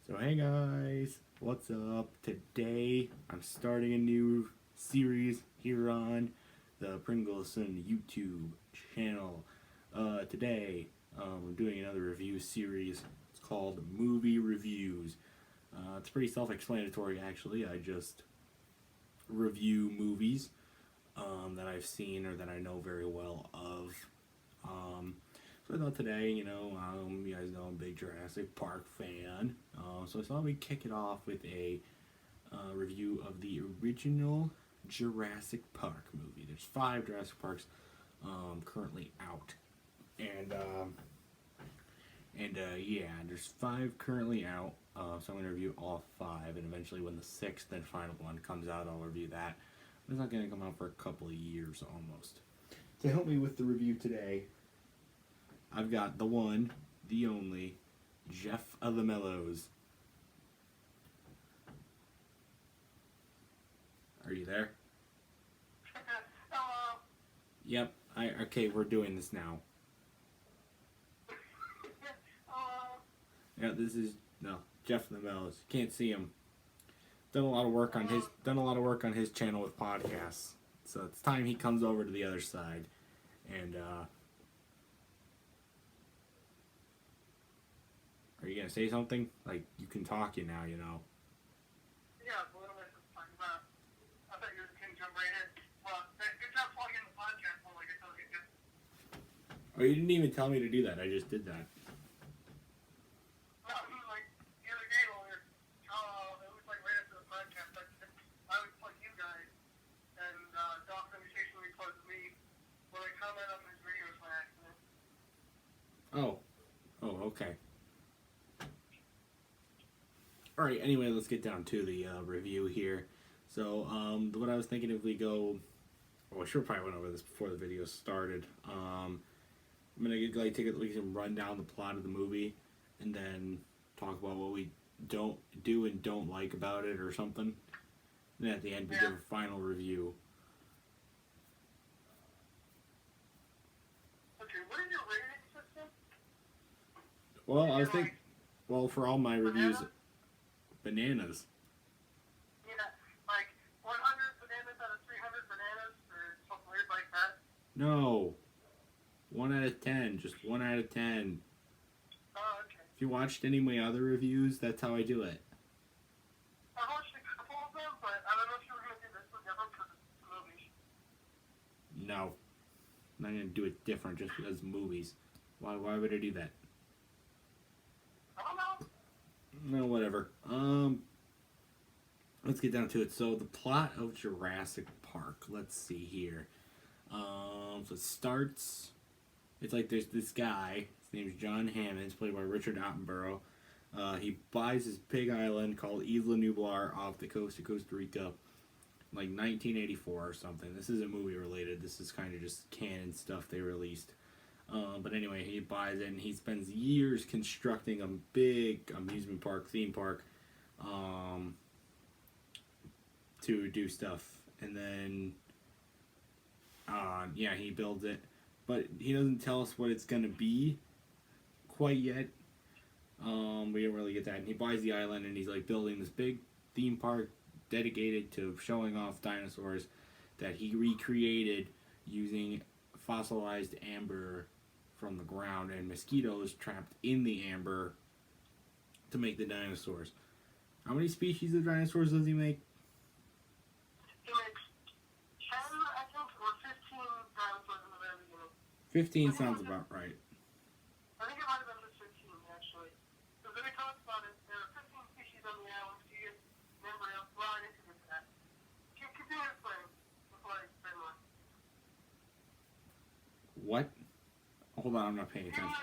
So hey guys, what's up? Today I'm starting a new series here on the Pringleson YouTube channel. Today I'm doing another review series. It's called Movie Reviews. It's pretty self-explanatory actually. I just review movies that I've seen or that I know very well of. So I thought today, you guys know I'm a big Jurassic Park fan. So I thought we'd kick it off with a review of the original Jurassic Park movie. There's 5 Jurassic Parks currently out. There's 5 currently out. So I'm going to review all 5, and eventually when the 6th and final one comes out, I'll review that. But it's not going to come out for a couple of years almost. To help me with the review today, I've got the one, the only, Jeffofthemellows. Are you there? Yep. Okay, we're doing this now. Yeah, this is Jeffofthemellows. Can't see him. Done a lot of work on his channel with podcasts. So it's time he comes over to the other side and are you gonna say something? Like, you can talk now, Yeah, a little bit of fun, but I thought you can jump right in. Well, good job plugging the podcast, like I told you to. Oh, you didn't even tell me to do that. I just did that. No, like, the other day when we were, it was like right after the podcast, I would plug you guys, and Doc occasionally plugs me, when I comment on his videos by accident. Oh, okay. Alright, anyway, let's get down to the review here. So, what I was thinking, if we go... Well, I sure probably went over this before the video started. I'm going to we can run down the plot of the movie, and then talk about what we don't do and don't like about it or something. And then at the end, we give a final review. Okay, what is your rating system? Well, I was thinking... Well, for all my reviews... Bananas. Yeah, like 100 bananas out of 300 bananas, or something weird like that? No. 1 out of 10. Just 1 out of 10. Oh, okay. If you watched any of my other reviews, that's how I do it. I watched a couple of them, but I don't know if you were going to do this one different because it's movies. No. I'm not going to do it different just because movies. Why would I do that? I don't know. No, whatever. Let's get down to it. So, the plot of Jurassic Park. Let's see here. So it starts... It's like there's this guy. His name's John Hammond. He's played by Richard Attenborough. He buys this big island called Isla Nublar off the coast of Costa Rica. Like 1984 or something. This isn't movie related. This is kind of just canon stuff they released. But anyway, he buys it and he spends years constructing a big amusement park, theme park, to do stuff. And then, he builds it. But he doesn't tell us what it's going to be quite yet. We don't really get that. And he buys the island and he's like building this big theme park dedicated to showing off dinosaurs that he recreated using fossilized amber from the ground and mosquitoes trapped in the amber to make the dinosaurs. How many species of dinosaurs does he make? He makes 10, I think, or 15 dinosaurs in the very beginning. 15 sounds about right. I think it might have been just 15, actually. Because when he talks about it, there are 15 species on the island. So you get an embryo. Well, I need to get to that. Continue explaining before I explain more. What? Hold on, I'm not paying attention.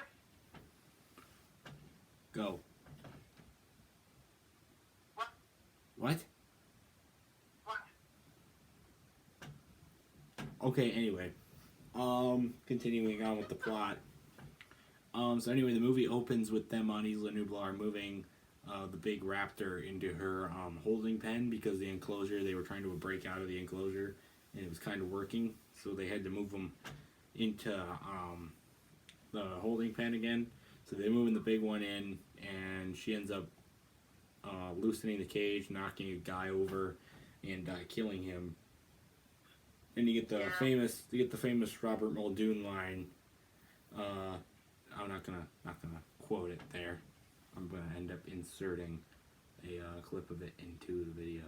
Go. What? What? What? Okay, anyway. Continuing on with the plot. So anyway, the movie opens with them on Isla Nublar moving the big raptor into her holding pen because the enclosure, they were trying to break out of the enclosure and it was kind of working. So they had to move them into the holding pen again. So they move in the big one in and she ends up loosening the cage, knocking a guy over, and killing him. And you get the famous Robert Muldoon line. I'm not gonna quote it there. I'm gonna end up inserting a clip of it into the video.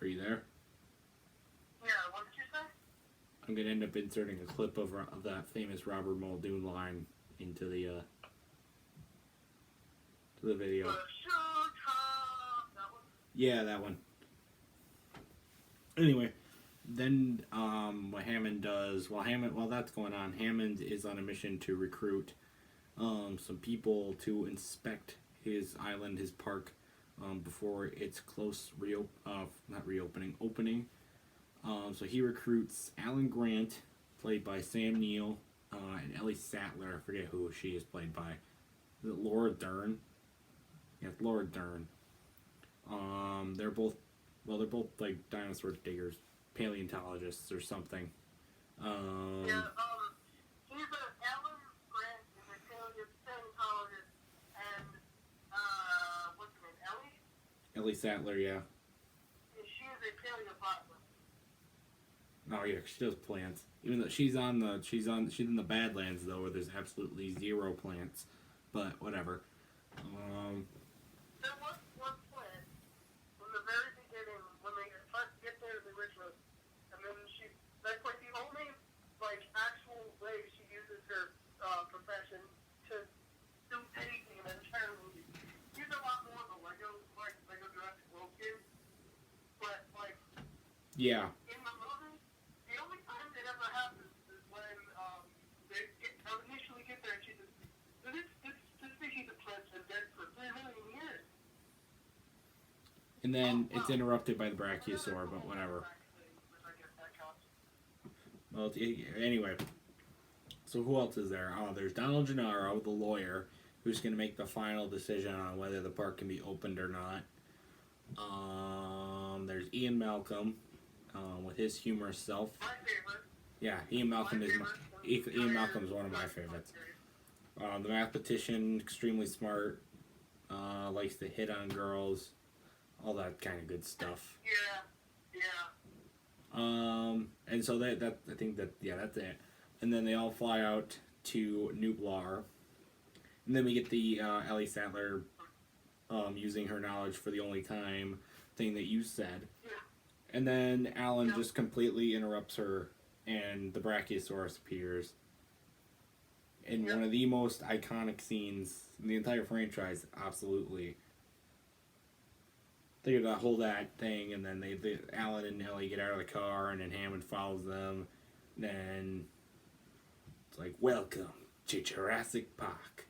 Are you there? Yeah, what did you say? I'm gonna end up inserting a clip of that famous Robert Muldoon line into the video. That one? Yeah, that one. Anyway, then what Hammond does while that's going on, Hammond is on a mission to recruit some people to inspect his island, his park, before it's opening. So he recruits Alan Grant, played by Sam Neill, and Ellie Sattler. I forget who she is played by. Is it Laura Dern? Yeah, it's Laura Dern. They're both like dinosaur diggers, paleontologists or something. He's an Alan Grant is a paleontologist, and what's her name, Ellie? Ellie Sattler, yeah. She is a paleobotanist. Oh yeah, she does plants. Even though she's in the Badlands though, where there's absolutely zero plants. But whatever. There was one plant from the very beginning when they first get there to the original, and then that's like the only like actual way she uses her profession to do anything in an entire movie. She's a lot more of a Lego Jurassic World kid, but like Yeah. in the movie, the only time it ever happens is when they initially get there and she says, this species of plants been dead for 3 million years. And then it's interrupted by the Brachiosaur, but whatever. Well, anyway. So who else is there? Oh, there's Donald Gennaro, the lawyer, who's going to make the final decision on whether the park can be opened or not. There's Ian Malcolm, with his humorous self. My favorite. Yeah, Ian Malcolm is one of my favorites. The mathematician, extremely smart, likes to hit on girls, all that kind of good stuff. Yeah. And so that's it. And then they all fly out to Nublar, and then we get the Ellie Sattler using her knowledge for the only time thing that you said. Yeah. And then Alan just completely interrupts her, and the Brachiosaurus appears. In one of the most iconic scenes in the entire franchise, absolutely. They gotta hold that thing, and then Alan and Ellie get out of the car, and then Hammond follows them. Then it's like, welcome to Jurassic Park.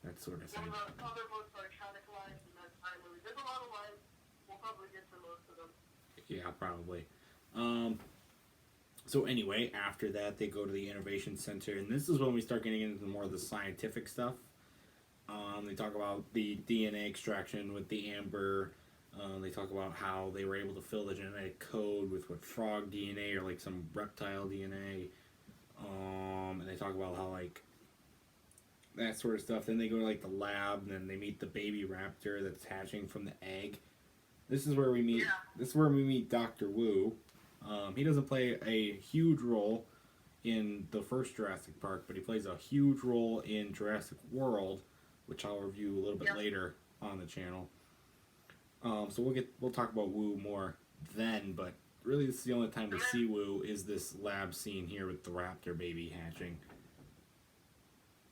That sort of thing. One of the other most iconic lines in that time movie. There's a lot of lines. We'll probably get to most of them. Yeah, probably. So anyway, after that, they go to the Innovation Center, and this is when we start getting into more of the scientific stuff. They talk about the DNA extraction with the amber. They talk about how they were able to fill the genetic code with frog DNA or like some reptile DNA. And they talk about how like that sort of stuff. Then they go to like the lab, and then they meet the baby raptor that's hatching from the egg. This is where we meet. Yeah. This is where we meet Dr. Wu. He doesn't play a huge role in the first Jurassic Park, but he plays a huge role in Jurassic World, which I'll review a little bit later on the channel. So we'll talk about Wu more then, but really this is the only time we see Wu is this lab scene here with the raptor baby hatching.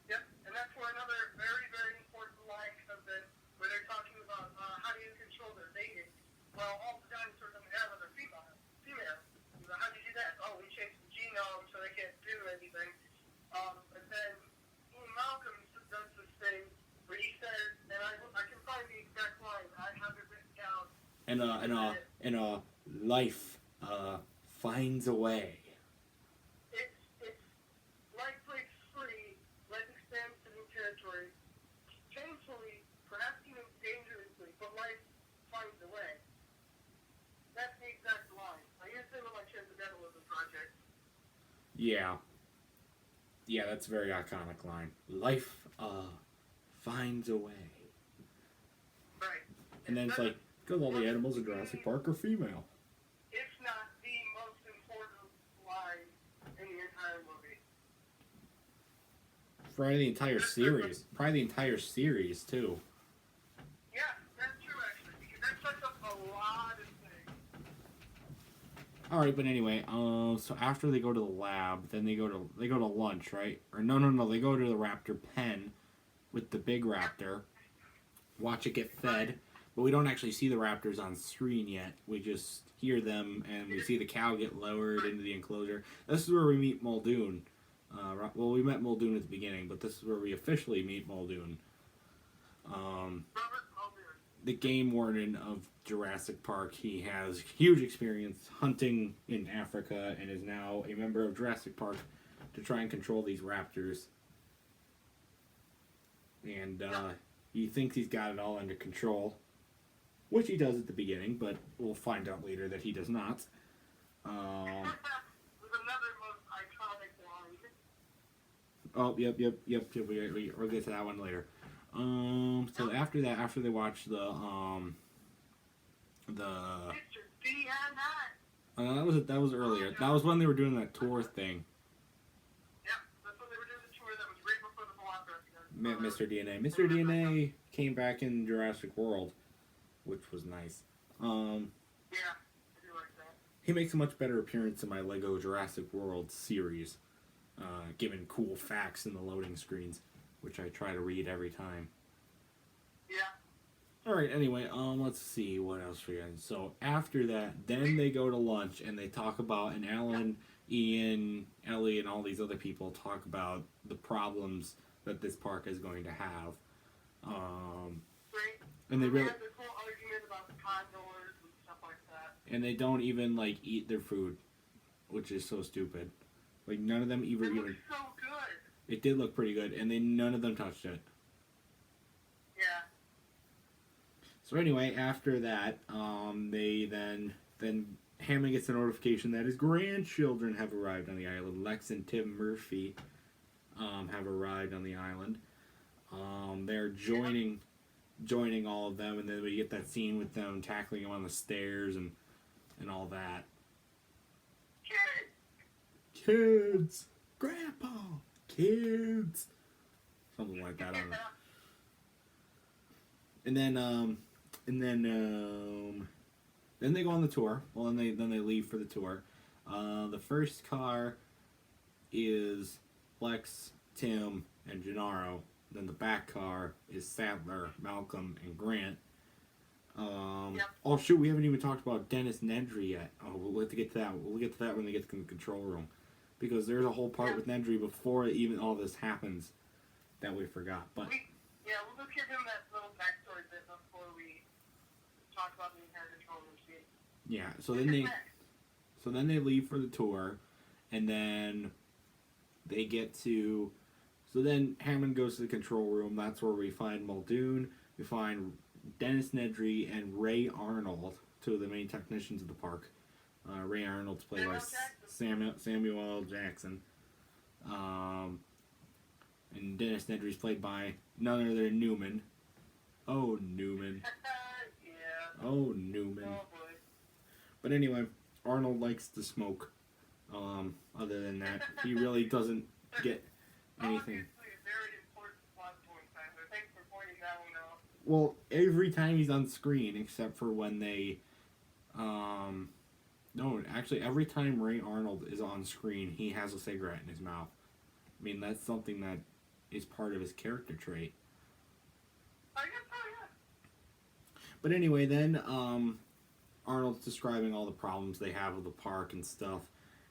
Yep, and that's where another very, very important line comes in, where they're talking about how do you control their mating. Well, all the dinosaurs on the island are female. How do you do that? Oh, we changed the genome so they can't do anything. And then Ian Malcolm does this thing where he says, and I can find the exact line. I have it written down. And life finds a way. It's life breaks free, life expands to new territory. Painfully, perhaps even dangerously, but life finds a way. That's the exact line. I used it when I chose the Devil of the project. Yeah. Yeah, that's a very iconic line. Life finds a way. Right. And then it's like, because all the animals in Jurassic Park are female. It's not the most important line in the entire movie. Probably the entire series. Probably the entire series, too. Yeah, that's true, actually, because that sets up a lot of things. Alright, but anyway, so after they go to the lab, then they go to lunch, right? Or no, they go to the Raptor pen with the big raptor. Watch it get fed. But we don't actually see the raptors on screen yet. We just hear them, and we see the cow get lowered into the enclosure. This is where we meet Muldoon. Well, we met Muldoon at the beginning, but this is where we officially meet Muldoon. The game warden of Jurassic Park. He has huge experience hunting in Africa and is now a member of Jurassic Park to try and control these raptors. And he thinks he's got it all under control. Which he does at the beginning, but we'll find out later that he does not. There's another most iconic line. Oh, yep. We'll get to that one later. So after that, after they watch the Mr. DNA. that was earlier. That was when they were doing that tour thing. Yeah, that's when they were doing the tour. That was right before the Velociraptor. Mr. DNA. Mr. DNA came back in Jurassic World, which was nice. Yeah, I do like that. He makes a much better appearance in my Lego Jurassic World series, given cool facts in the loading screens, which I try to read every time. Yeah. Alright, anyway, let's see what else we got. So after that, then they go to lunch and they talk about, and Alan, Ian, Ellie, and all these other people talk about the problems that this park is going to have. Right. And they really, had this whole argument about the condors and stuff like that. and they don't even like eat their food, which is so stupid. Like none of them It even. looks so good. It did look pretty good, and none of them touched it. Yeah. So anyway, after that, they then Hammond gets a notification that his grandchildren have arrived on the island. Lex and Tim Murphy have arrived on the island. They're joining all of them, and then we get that scene with them tackling him on the stairs and all that. Kids, Grandpa, kids, something like that. I don't know. Then they go on the tour. Well, then they leave for the tour. The first car is Lex, Tim, and Gennaro. Then the back car is Sadler, Malcolm, and Grant. Oh shoot, we haven't even talked about Dennis Nedry yet. Oh, we'll have to get to that. We'll get to that when they get to the control room, because there's a whole part with Nedry before even all this happens that we forgot. But we'll just give him that little backstory bit before we talk about the entire control room scene. yeah, so then they leave for the tour, and then they get to. So then Hammond goes to the control room. That's where we find Muldoon. We find Dennis Nedry and Ray Arnold, two of the main technicians of the park. Ray Arnold's played by Samuel L. Jackson. And Dennis Nedry's played by none other than Newman. Oh, Newman. Yeah. Oh, Newman. Oh, boy. But anyway, Arnold likes to smoke. Other than that, he really doesn't get anything. Obviously a very important plot point, Tyler. Thanks for pointing that one out. Well, every time he's on screen, except for when they, no, actually, every time Ray Arnold is on screen, he has a cigarette in his mouth. I mean, that's something that is part of his character trait. I guess so, yeah. But anyway, then, Arnold's describing all the problems they have with the park and stuff.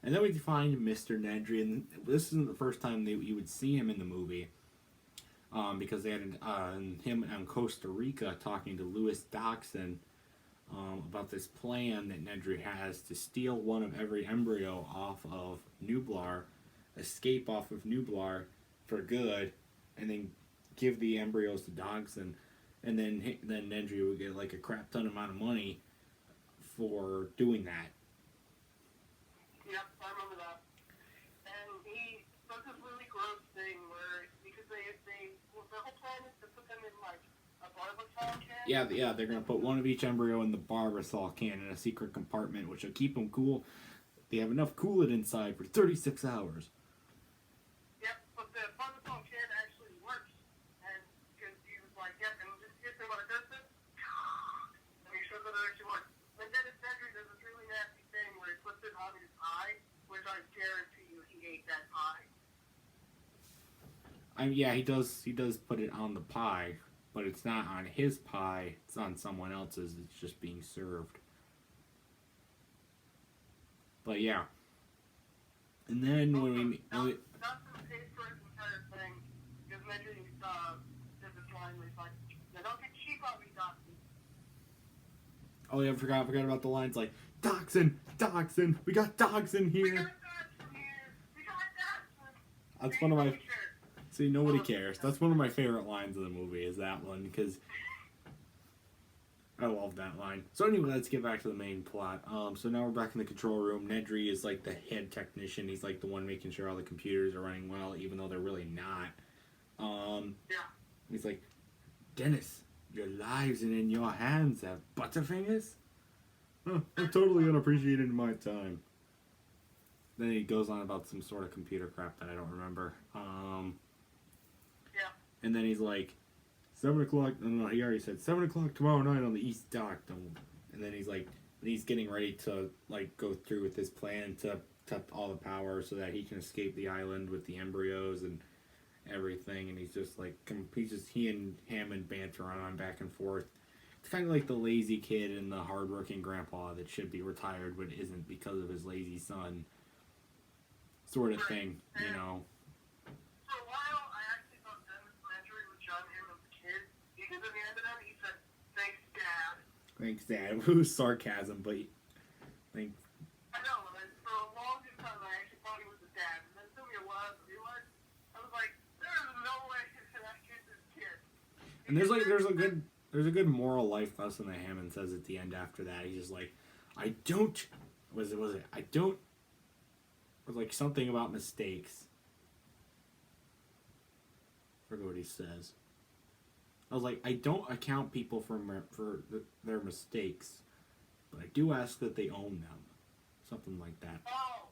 And then we find Mr. Nedry, and this isn't the first time you would see him in the movie. Because they had him on Costa Rica talking to Louis Doxon about this plan that Nedry has to steal one of every embryo off of Nublar, escape off of Nublar for good, and then give the embryos to Doxon, and then Nedry would get like a crap ton amount of money for doing that. Yep, I remember that. And he does this really gross Yeah, they're gonna put one of each embryo in the barbasol can in a secret compartment, which will keep them cool. They have enough coolant inside for 36 hours. Yep, but the barbasol can actually works, and because he was like, yep, and just get them what it does, and he shows that it actually works. And then his Nedry does this really nasty thing where he puts it on his eye, which I guarantee you he ate that pie. Yeah, he does put it on the pie, but it's not on his pie, it's on someone else's. It's just being served. But yeah. And then when we Dawson paid for his entire thing, because Nedry did this line where he's like, "Now don't get cheap on me, Dawson." oh yeah, I forgot about the lines like Dachshund, we got dogs in We here. got Dawson here! We got Dawson! That's one of my See, nobody cares. That's one of my favorite lines of the movie, is that one, because I love that line. So anyway, let's get back to the main plot. So now we're back in the control room. Nedry is like the head technician. He's like the one making sure all the computers are running well, even though they're really not. Yeah. He's like, Dennis, your lives are in your hands, have butterfingers? Oh, I'm totally unappreciated in my time. Then he goes on about some sort of computer crap that I don't remember. Yeah. And then he's like, 7 o'clock, no, he already said 7 o'clock tomorrow night on the East Dock. And then he's like, he's getting ready to like go through with his plan to cut all the power so that he can escape the island with the embryos and everything. And he's just like, he and Hammond banter on back and forth. It's kind of like the lazy kid and the hardworking grandpa that should be retired but isn't because of his lazy son. Sort of thing, you know. For a while, I actually thought Dennis Nedry was John Hammond's kid, because at the end of that, he said, "Thanks, Dad." Thanks, Dad. It was sarcasm, but thanks. I know, and for a long time, I actually thought he was the dad, and then it took me a while to realize, I was like, there's no way that kid's his kid. And there's a good moral life lesson that Hammond says at the end after that. He's just like, I don't, I don't, or like something about mistakes. I forget what he says. I was like, I don't account people for their mistakes, but I do ask that they own them. Something like that. Oh,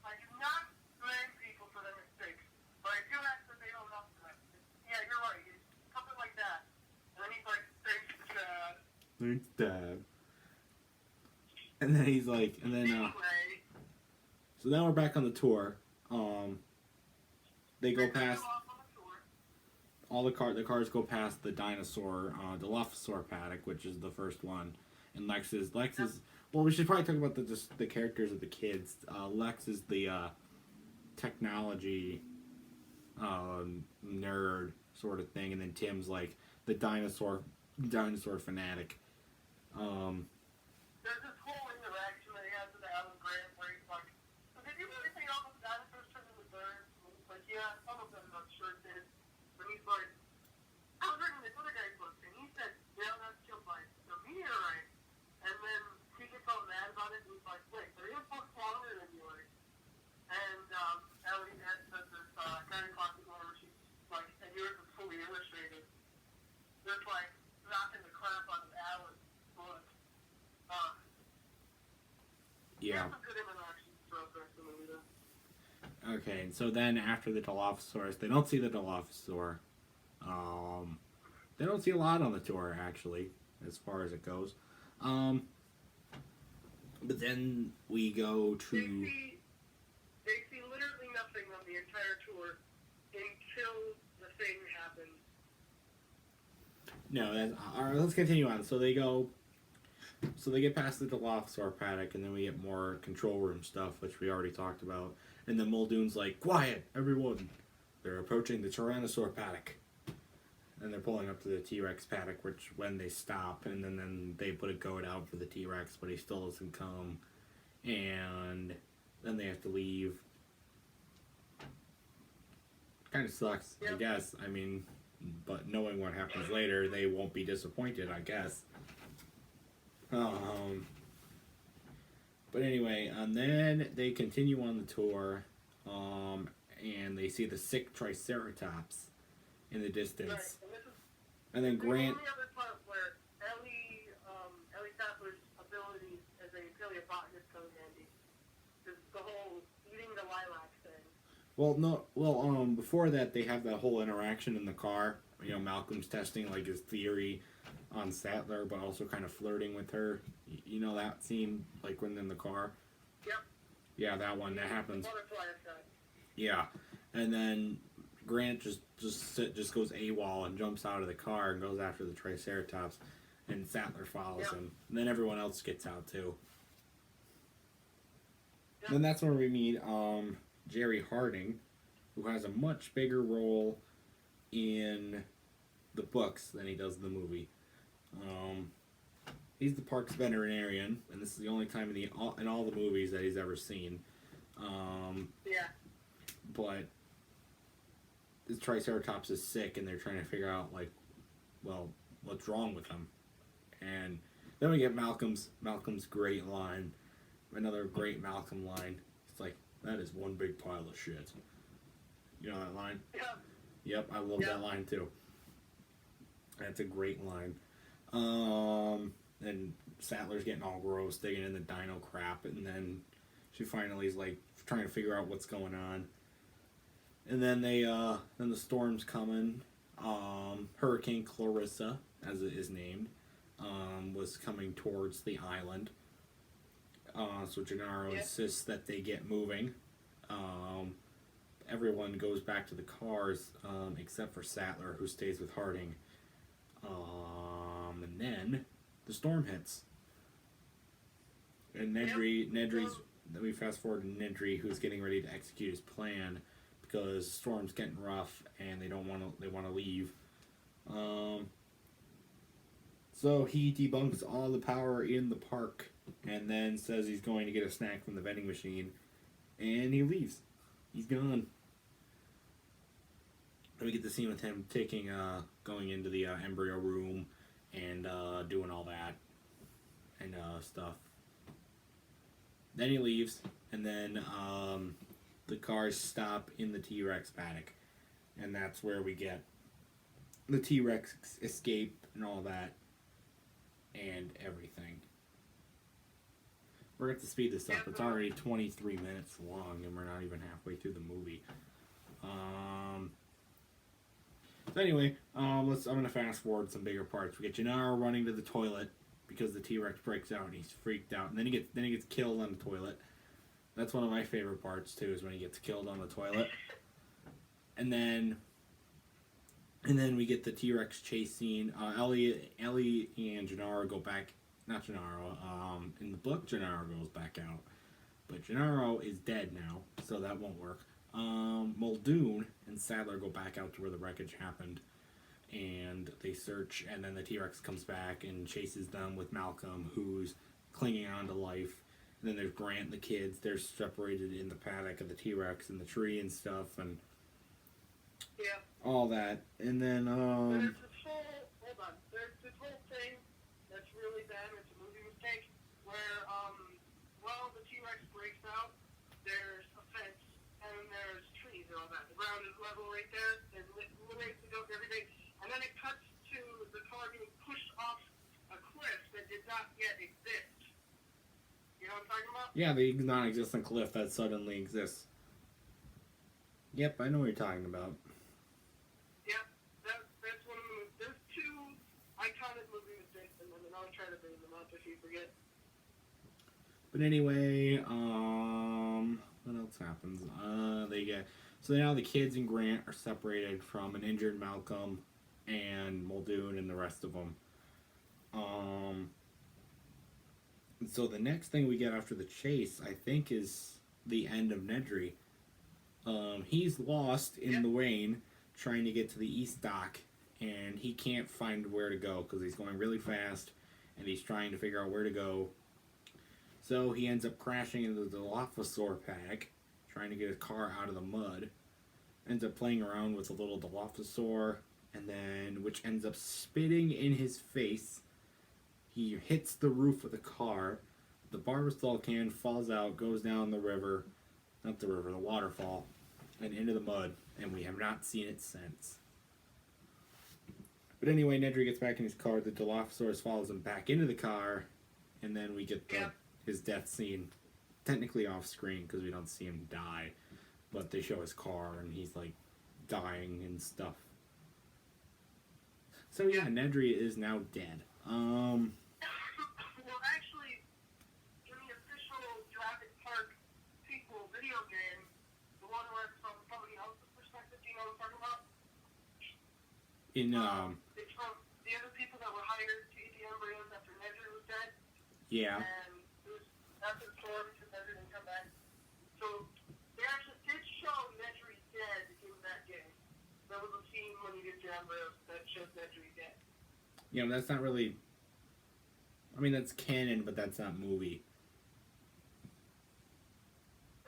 I do not blame people for their mistakes, but I do ask that they own up to them. Yeah, you're right. It's something like that. And then he's like, "Thanks, Dad." Thanks, Dad. And then he's like, Anyway. So now we're back on the tour. They go past all the cars go past the dinosaur, Dilophosaur paddock, which is the first one, and Lex is. Well, we should probably talk about the characters of the kids. Lex is the technology nerd sort of thing, and then Tim's like the dinosaur fanatic. There's this whole interaction that he has with Alan Grant where he's like, "So did you really think all those dinosaurs turned into birds?" And he's like, "Yeah, some of them I'm sure did." And he's like, "I was reading this other guy's book, and he said, yeah, that's killed by a meteorite." And then he gets all mad about it, and he's like, "Wait, are your books longer than yours?" And Alan Grant says this kind of classic one where she's like, "And yours is fully illustrated." There's like knocking the crap out of Alan's book. Yeah. Some good interactions throughout the rest of the movie, though. Okay, and so then after the Dilophosaurus, they don't see the Dilophosaur. They don't see a lot on the tour, actually, as far as it goes. But then we go to... They see literally nothing on the entire tour until the thing happens. No, all right, let's continue on. So they get past the Dilophosaur paddock, and then we get more control room stuff, which we already talked about. And then Muldoon's like, "Quiet, everyone! They're approaching the Tyrannosaur paddock." And they're pulling up to the T-Rex paddock, which when they stop, and then they put a goat out for the T-Rex, but he still doesn't come. And then they have to leave. Kind of sucks, I guess. I mean, but knowing what happens later, they won't be disappointed, I guess. But anyway, and then they continue on the tour, and they see the sick Triceratops in the distance. Right, And then Grant... The only other part where Well, no. Well, before that, they have that whole interaction in the car. You know, Malcolm's testing like his theory on Sattler, but also kind of flirting with her. You know that scene, like when they're in the car. Yep. Yeah, that one. That happens. Butterfly effect. Yeah, and then Grant just goes AWOL and jumps out of the car and goes after the Triceratops, and Sattler follows him. And then everyone else gets out too. Yep. Then that's where we meet Jerry Harding, who has a much bigger role in the books than he does in the movie. He's the park's veterinarian, and this is the only time in all the movies that he's ever seen. Yeah. But the Triceratops is sick, and they're trying to figure out, like, well, what's wrong with him. And then we get Malcolm's great line, another great Malcolm line. It's like, that is one big pile of shit. You know that line? Yeah. Yep, I love that line too. That's a great line. And Sattler's getting all gross, digging in the dino crap, and then she finally is like trying to figure out what's going on. And then then the storm's coming. Hurricane Clarissa, as it is named, was coming towards the island. So Gennaro insists that they get moving. Everyone goes back to the cars, except for Sattler, who stays with Harding. And then the storm hits. And Nedry's. Then we fast forward to Nedry, who's getting ready to execute his plan because the storm's getting rough and they want to leave. So he debunks all the power in the park and then says he's going to get a snack from the vending machine, and he leaves. He's gone. We get the scene with him going into the embryo room and doing all that and stuff. Then he leaves, and then the cars stop in the T-Rex paddock, and that's where we get the T-Rex escape and all that and everything. We're going to have to speed this up. It's already 23 minutes long, and we're not even halfway through the movie. So anyway, I'm going to fast forward some bigger parts. We get Gennaro running to the toilet because the T-Rex breaks out and he's freaked out, and then he gets killed on the toilet. That's one of my favorite parts too, is when he gets killed on the toilet. And then we get the T-Rex chase scene. Ellie and Gennaro go back. Not Gennaro. In the book, Gennaro goes back out, but Gennaro is dead now, so that won't work. Muldoon and Sattler go back out to where the wreckage happened, and they search, and then the T-Rex comes back and chases them with Malcom, who's clinging on to life. And then there's Grant and the kids. They're separated in the paddock of the T-Rex and the tree and stuff, and all that. And then There's this whole thing that's really bad. It's a movie mistake where the T-Rex breaks out. There's a fence and there's trees and all that. The ground is level right there. It eliminates the goat and everything. And then it cuts to the car being pushed off a cliff that did not yet exist. You know what I'm talking about? Yeah, the non-existent cliff that suddenly exists. Yep, I know what you're talking about. Yep, that's one of the. There's two iconic movie mistakes, and then I'll try to bring them up if you forget. But anyway, what else happens? So now the kids and Grant are separated from an injured Malcolm and Muldoon and the rest of them. So the next thing we get after the chase, I think, is the end of Nedry. He's lost in the rain trying to get to the East Dock, and he can't find where to go because he's going really fast, and he's trying to figure out where to go. So he ends up crashing into the Dilophosaur paddock, trying to get his car out of the mud. Ends up playing around with a little Dilophosaur, and then which ends up spitting in his face. He hits the roof of the car. The Barbasol can falls out, goes down the river, the waterfall, and into the mud, and we have not seen it since. But anyway, Nedry gets back in his car. The Dilophosaurus follows him back into the car, and then we get his death scene, technically off screen because we don't see him die. but they show his car and he's like dying and stuff. So yeah, Nedry is now dead. Well, actually, in the official Jurassic Park sequel video game, the one where it's from somebody else's perspective, do you know what I'm talking about? It's from the other people that were hired to eat the embryos after Nedry was dead. Yeah. And it was after the storm because Nedry didn't come back. So they actually did show Nedry dead in that game. There was a scene when he gets the embryos that showed Nedry dead. Yeah, but that's not really. I mean, that's canon, but that's not movie.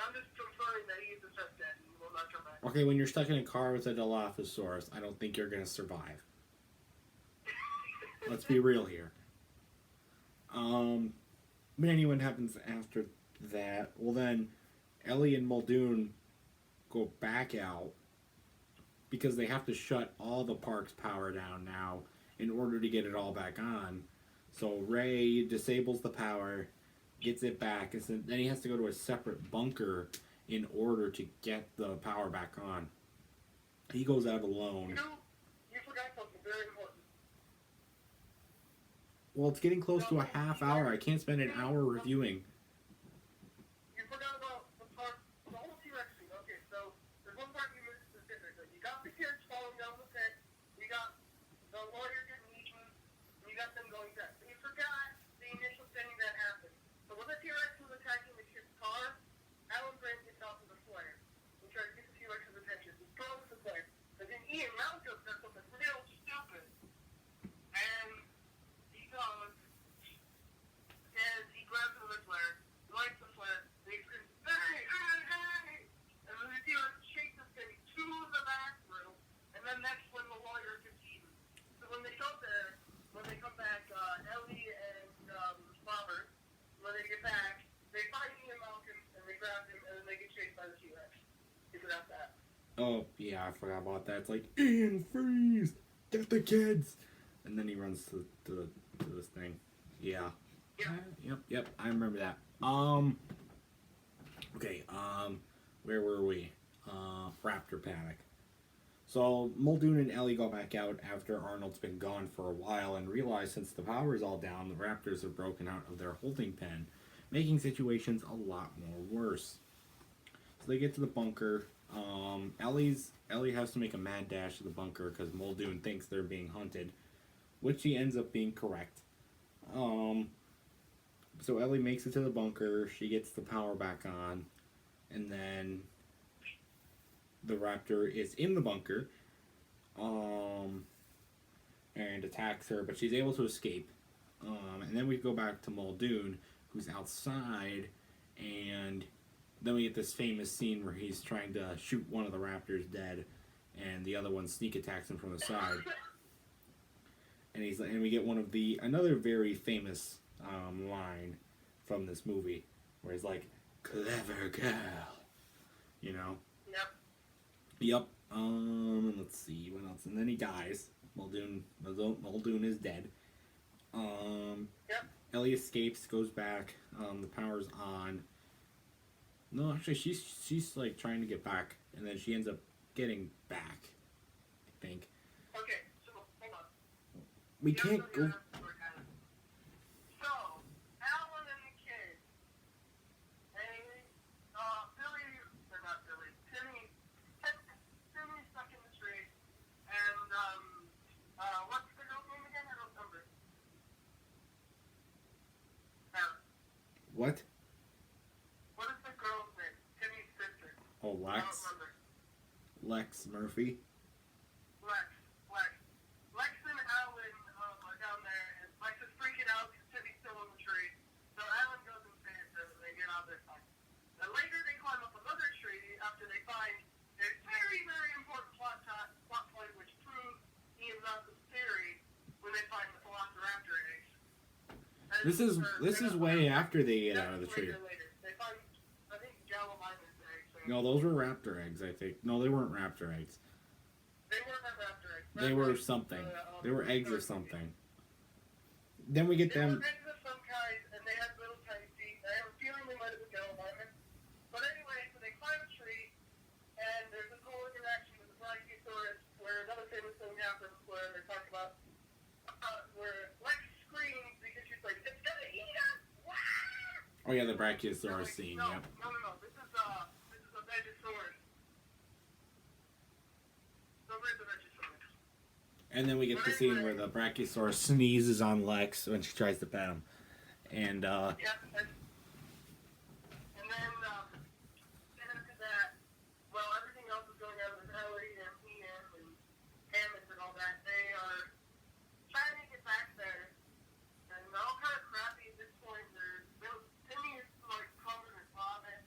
I'm just confirming that he is dead and will not come back. Okay, when you're stuck in a car with a Dilophosaurus, I don't think you're gonna survive. Let's be real here. But anyway, what happens after that? Well, then Ellie and Muldoon go back out because they have to shut all the park's power down now in order to get it all back on. So Ray disables the power, gets it back, and then he has to go to a separate bunker in order to get the power back on. He goes out alone. You forgot something very important. Well, it's getting close to a half hour. I can't spend an hour reviewing. You forgot about the part, the whole T-Rex scene. Okay, so there's one part you missed specifically. You got the kids falling down the pit. You got the lawyer getting eaten. And you got them going back. But you forgot the initial thing that happened. So when the T-Rex was attacking the kid's car, Alan Grant gets out to the flare. He tries to get the T-Rex's attention. He throws the flare. But then Ian Malcolm does something real stupid. And he goes, and he grabs another flare, lights the flare, and he screams, hey, hey, hey! And then the T-Rex shakes this thing to the bathroom, and then that's when the lawyer gets eaten. So when they go there, when they come back, Ellie and Robert, when they get back, they find Ian Malcolm, and they grab him, and then they get chased by the T-Rex. You forgot that. Oh, yeah, I forgot about that. It's like, Ian, freeze! Get the kids! And then he runs to this thing. Yeah. Yep, I remember that. Okay, where were we? Raptor Panic. So, Muldoon and Ellie go back out after Arnold's been gone for a while and realize since the power is all down, the raptors have broken out of their holding pen, making situations a lot more worse. So they get to the bunker. Ellie has to make a mad dash to the bunker because Muldoon thinks they're being hunted, which she ends up being correct. So Ellie makes it to the bunker, she gets the power back on, and then the raptor is in the bunker, and attacks her, but she's able to escape. And then we go back to Muldoon, who's outside, and then we get this famous scene where he's trying to shoot one of the raptors dead, and the other one sneak attacks him from the side. And we get another very famous line from this movie, where he's like, "Clever girl," you know. Yep. Let's see what else, and then he dies. Muldoon is dead. Ellie escapes, goes back. The power's on. No, actually, she's like trying to get back, and then she ends up getting back, I think. Okay, so hold on. We can't go. So, Alan and the kids, Timmy's stuck in the tree, and, what's the girl's name again? I don't remember. What? What is the girl's name? Timmy's sister. Oh, I don't remember. Lex Murphy. Lex and Alan are down there, and Lex is freaking out because Timmy's still in the tree. So Alan goes and saves them, and they get out of their fight. And later they climb up another tree after they find a very, very important plot point which proves Ian Malcolm's theory when they find the Velociraptor eggs. And This is way after they get out of the tree. Later. They find, I think, Gallimimus eggs. No, those were raptor eggs, I think. No, they weren't raptor eggs. They weren't raptor eggs. They were something. They were eggs or something. Then we get They them. were eggs of some kind, and they had little tiny feet. I have a feeling they might have been Gallimimus. But anyway, so they climb a tree, Oh yeah, the Brachiosaurus scene. No, Yep. no. This is a Vegosaurus. Over the Vegosaurus. And then we get the scene where the Brachiosaurus sneezes on Lex when she tries to pet him, and Yeah, and then after that, well, everything else is going on with Ellie and Ian and Hammond and all that. They are trying to get back there, and they're all kind of crappy at this point. Timmy is like covered in vomit.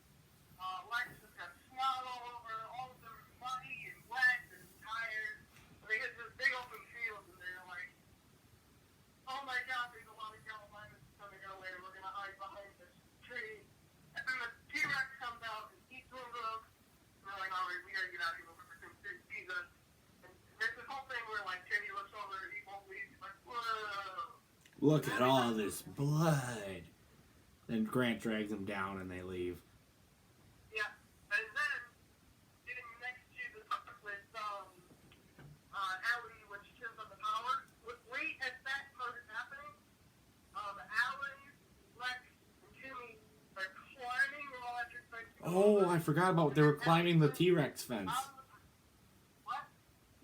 Lex has got snot all over. All of them are muddy and wet and tired. They get this big open field, and they're like, "Oh my God, there's a lot of yellow lemons coming our way. We're gonna hide behind this tree." And then the T-Rex comes out and eats one of them. And they're like, "All right, we gotta get out of here before some big pizza." And there's this whole thing where like Timmy looks over and he won't leave. He's like, "Whoa." look at all this blood. Then Grant drags him down, and they leave. Yeah, and then getting next to the with Allie when she turns on the power. Wait, as that part is happening, Allie, Lex, and Timmy are climbing the electric fence. Oh, I forgot about they were climbing the T-Rex fence. What?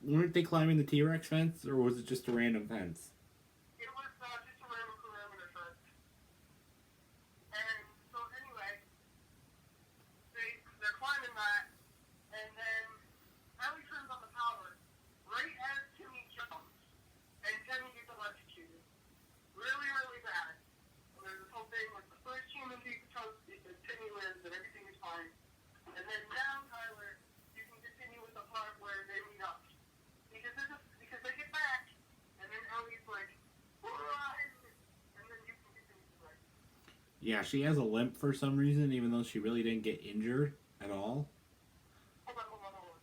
Weren't they climbing the T-Rex fence, or was it just a random fence? It was just a random perimeter fence. And so anyway, they're climbing that, and then Ellie turns on the power right as Timmy jumps, and Timmy gets electrocuted. Really, really bad. And there's this whole thing with the first human being toasted, and Timmy lives, and everything is fine. And then now, Tyler, you can continue with the part where they meet up. Because they get back, and then Ellie's like, "Run!" And then you can continue the rest. Yeah, she has a limp for some reason, even though she really didn't get injured at all. Hold on.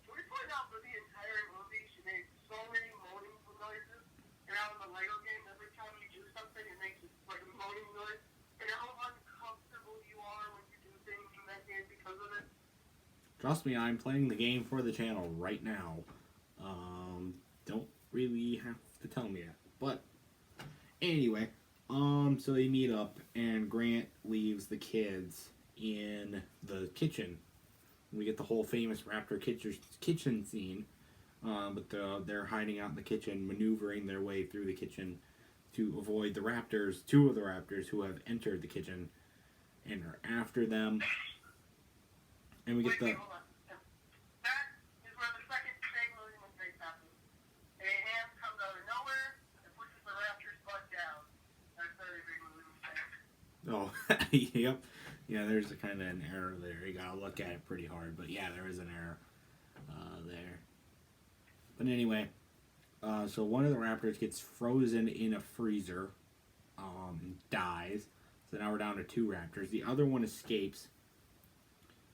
Can we point out that the entire movie, she made so many moaning noises? And out in the Lego game, every time you do something, it makes like a moaning noise. And how uncomfortable you are when you do things in that game because of it. Trust me, I'm playing the game for the channel right now. Don't really have to tell me that. But anyway, so they meet up, and Grant leaves the kids in the kitchen. We get the whole famous Raptor kitchen scene, but they're hiding out in the kitchen, maneuvering their way through the kitchen to avoid the raptors, two of the raptors who have entered the kitchen and are after them. And we get the... Hold on. That is where the second strangling mistake happens. A hand comes out of nowhere and pushes the raptor's butt down. That's very big movie mistake. Oh, yep. Yeah, there's a kind of an error there. You gotta look at it pretty hard, but yeah, there is an error there. But anyway, so one of the raptors gets frozen in a freezer, dies. So now we're down to two raptors. The other one escapes.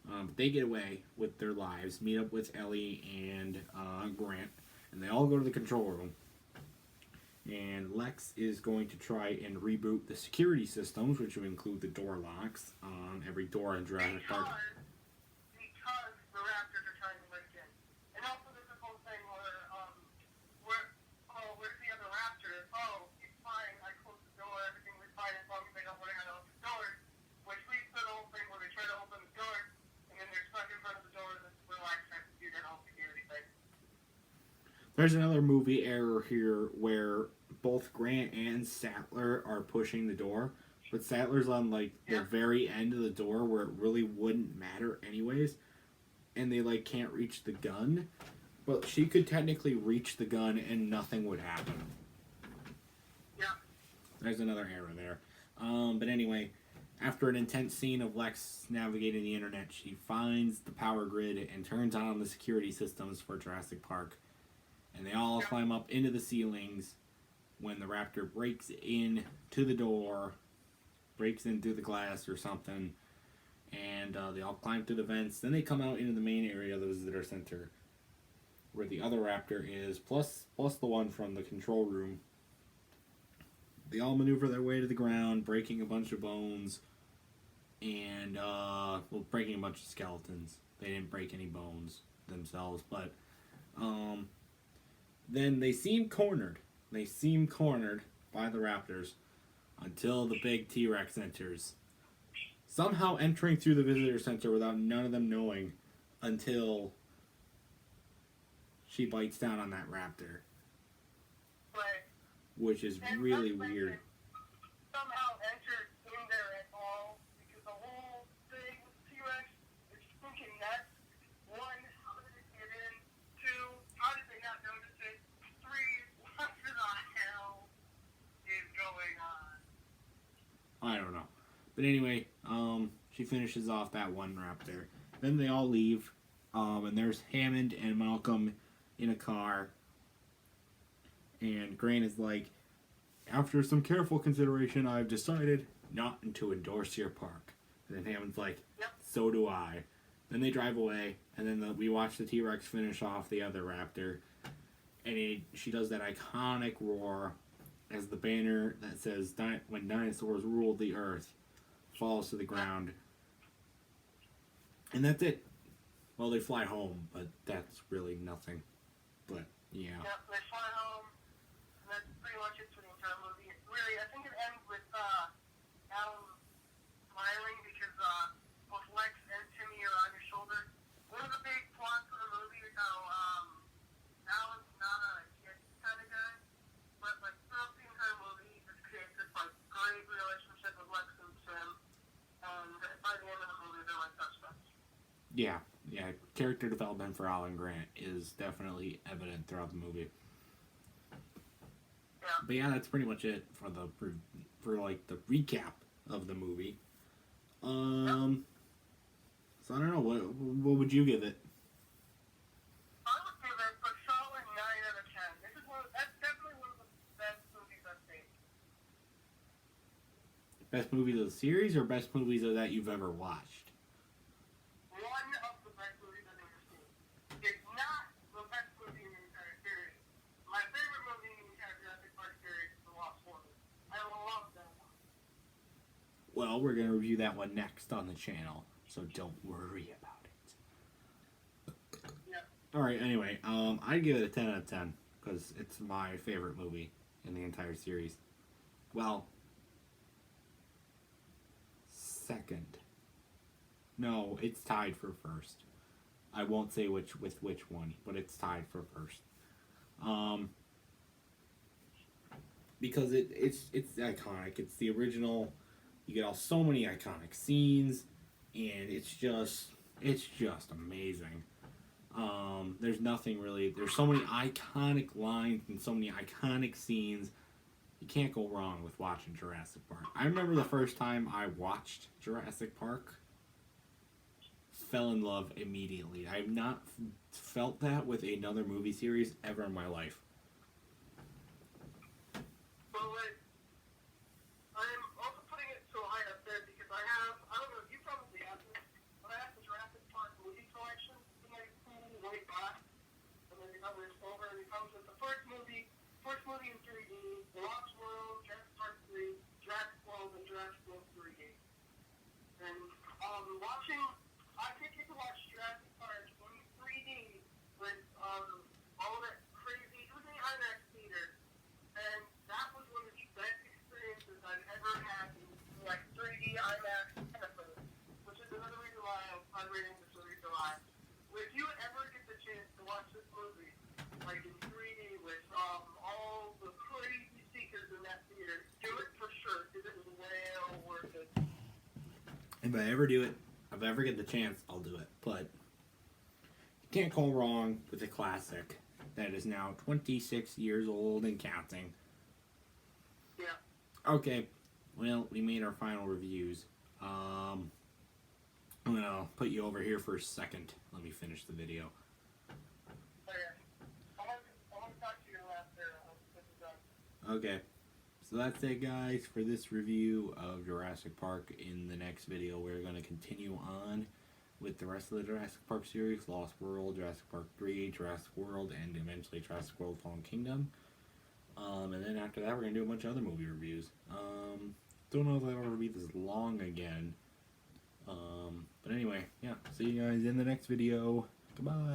But they get away with their lives, meet up with Ellie and Grant, and they all go to the control room. And Lex is going to try and reboot the security systems, which would include the door locks on every door in Jurassic Park. Because the raptors are trying to break in. And also there's this whole thing where's the other raptor? Oh, he's fine, I closed the door, everything was fine as long as they don't learn how to open the door. Which leads to the whole thing where they try to open the door, and then they're stuck in front of the door, and this is where Lex tries to do that whole security thing. There's another movie error here where both Grant and Sattler are pushing the door, but Sattler's on like the very end of the door where it really wouldn't matter anyways, and they like can't reach the gun, but she could technically reach the gun and nothing would happen. Yeah. There's another error there. But anyway, after an intense scene of Lex navigating the internet, she finds the power grid and turns on the security systems for Jurassic Park. And they all climb up into the ceilings when the raptor breaks in to the door, breaks in through the glass or something, and they all climb through the vents. Then they come out into the main area of the visitor center, where the other raptor is, plus the one from the control room. They all maneuver their way to the ground, breaking a bunch of bones, and, breaking a bunch of skeletons. They didn't break any bones themselves, but, then they seem cornered. They seem cornered by the raptors until the big T-Rex enters. somehow entering through the visitor center without none of them knowing until she bites down on that raptor. Right. Which is And really not to weird. mention, somehow entered in there at all, because the whole thing with T-Rex is thinking that, one, how did it get in? Two, how did they not notice it? Three, what the hell is going on? I don't know. But anyway, she finishes off that one raptor. Then they all leave, and there's Hammond and Malcolm in a car. And Grant is like, after some careful consideration, I've decided not to endorse your park. And then Hammond's like, Yep. so do I. Then they drive away, and then we watch the T-Rex finish off the other raptor. And she does that iconic roar as the banner that says, when dinosaurs ruled the earth, falls to the ground. And that's it. Well, they fly home, but that's really nothing. But, yeah. Yep, they fly home, and that's pretty much it for the entire movie. Really, I think it ends with Alan smiling because both Lex and Timmy are on his shoulder. One of the big plots of the movie is how Alan's not a kid kind of guy, but like throughout the entire movie, he just creates this like great relationship with Lex and Tim, and by the end of the movie, they're like best friends. Yeah. Character development for Alan Grant is definitely evident throughout the movie. Yeah. But yeah, that's pretty much it for the recap of the movie. So I don't know, what would you give it? I would give it a solid 9 out of 10. That's definitely one of the best movies I've seen. Best movies of the series or best movies of that you've ever watched? One of the best movies I've ever seen. It's not the best movie in the entire series. My favorite movie in the entire Jurassic Park series is The Lost World. I love that one. Well, we're going to review that one next on the channel, so don't worry about it. Yep. Alright, anyway, I'd give it a 10 out of 10, because it's my favorite movie in the entire series. Well, second. No, it's tied for first. I won't say which one, but it's tied for first. Because it's iconic. It's the original. You get so many iconic scenes, and it's just amazing. There's nothing really. There's so many iconic lines and so many iconic scenes. You can't go wrong with watching Jurassic Park. I remember the first time I watched Jurassic Park. Fell in love immediately. I've not felt that with another movie series ever in my life. Well, I'm also putting it so high up there because I don't know if you probably have this, but I have the Jurassic Park movie collection in my cool white box, and then it covers over, and it comes with the first movie in 3D, The Lost World, Jurassic Park 3, Jurassic World, and Jurassic World 3D. And I think you can watch Jurassic Park in 3D with all that crazy. It was in the IMAX theater, and that was one of the best experiences I've ever had in like 3D IMAX episodes, which is another reason why I'm rating this movie so high. If you ever get the chance to watch this movie, like in 3D with all the crazy speakers in that theater, do it for sure because it was well worth it. If I ever do it, if I ever get the chance, I'll do it. But you can't go wrong with a classic that is now 26 years old and counting. Yeah. Okay, well, we made our final reviews. I'm gonna put you over here for a second. Let me finish the video. Okay. I want to talk to you after this is done. Okay, so that's it, guys, for this review of Jurassic Park. In the next video, we're going to continue on with the rest of the Jurassic Park series: Lost World, Jurassic Park 3, Jurassic World, and eventually Jurassic World Fallen Kingdom. And then after that, we're going to do a bunch of other movie reviews. Don't know if I'll ever be this long again. But anyway, yeah, see you guys in the next video. Goodbye.